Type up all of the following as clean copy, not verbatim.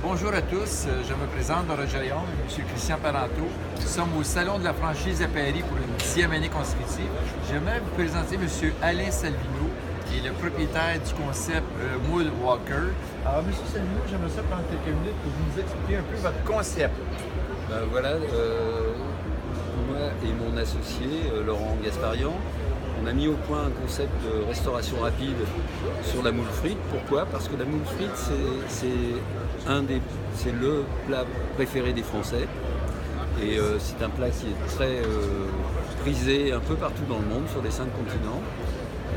Bonjour à tous, je me présente dans Roger-Léon, M. Christian Parenteau. Nous sommes au Salon de la franchise à Paris pour une 10e année consécutive. J'aimerais vous présenter M. Alain Salvino, qui est le propriétaire du concept Moule Walker. Alors, M. Salvino, j'aimerais ça prendre quelques minutes pour vous expliquer un peu votre concept. Moi et mon associé, Laurent Gasparian, on a mis au point un concept de restauration rapide sur la moule frite. Pourquoi? Parce que la moule frite, c'est le plat préféré des Français. Et c'est un plat qui est très prisé un peu partout dans le monde, sur les 5 continents,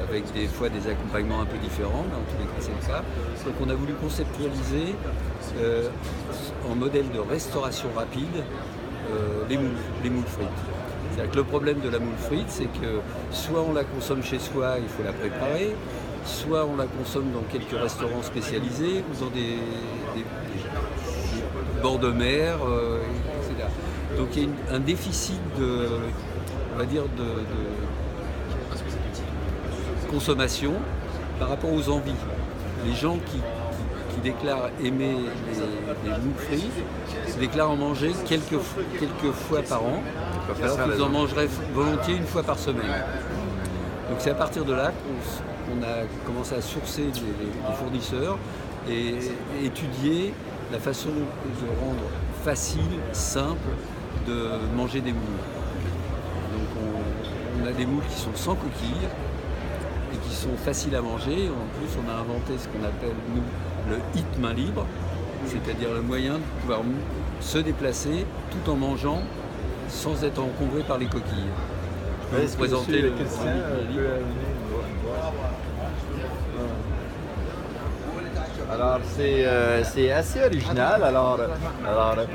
avec des fois des accompagnements un peu différents, mais en tous les cas c'est le cas. Donc on a voulu conceptualiser en modèle de restauration rapide les moules frites. C'est-à-dire que le problème de la moule frite, c'est que soit on la consomme chez soi, il faut la préparer, soit on la consomme dans quelques restaurants spécialisés ou dans des bords de mer, etc. Donc il y a un déficit de consommation par rapport aux envies. Les gens qui déclarent aimer les moules frites déclarent en manger quelques fois par an, alors qu'ils en mangeraient volontiers une fois par semaine. Donc c'est à partir de là qu'on a commencé à sourcer les fournisseurs et étudier la façon de rendre facile, simple de manger des moules. Donc on a des moules qui sont sans coquille et qui sont faciles à manger. En plus, on a inventé ce qu'on appelle, nous, le hit main libre, c'est-à-dire le moyen de pouvoir se déplacer tout en mangeant sans être encombré par les coquilles. Je peux vous présenter le hit main libre. Alors, c'est assez original. Alors,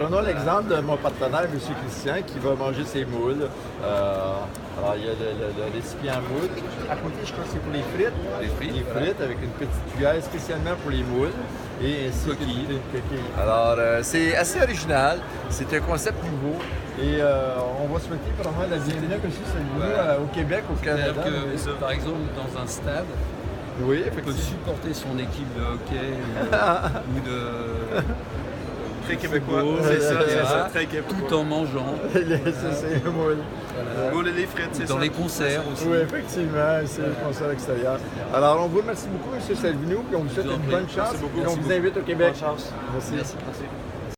prenons l'exemple de mon partenaire, M. Christian, qui va manger ses moules. Alors, il y a le récipient à moules. À côté, je crois que c'est pour les frites. Les frites avec une petite cuillère spécialement pour les moules. Et ainsi une coquille. Alors, c'est assez original. C'est un concept nouveau. Et on va souhaiter vraiment la bienvenue à M. Salvino au Québec, au Canada. C'est-à-dire que, par exemple, dans un stade, oui, on peut supporter son équipe de hockey ou de très québécois, football, c'est ça, très québécois. Tout en mangeant. C'est le moule. Le moule et les frites, c'est ça. Dans les concerts aussi. Oui, effectivement, c'est le concert extérieur. Alors, on vous remercie beaucoup, M. Salvino, puis on vous souhaite une bonne chance. Et on vous invite au Québec. Bonne chance. Merci. Merci.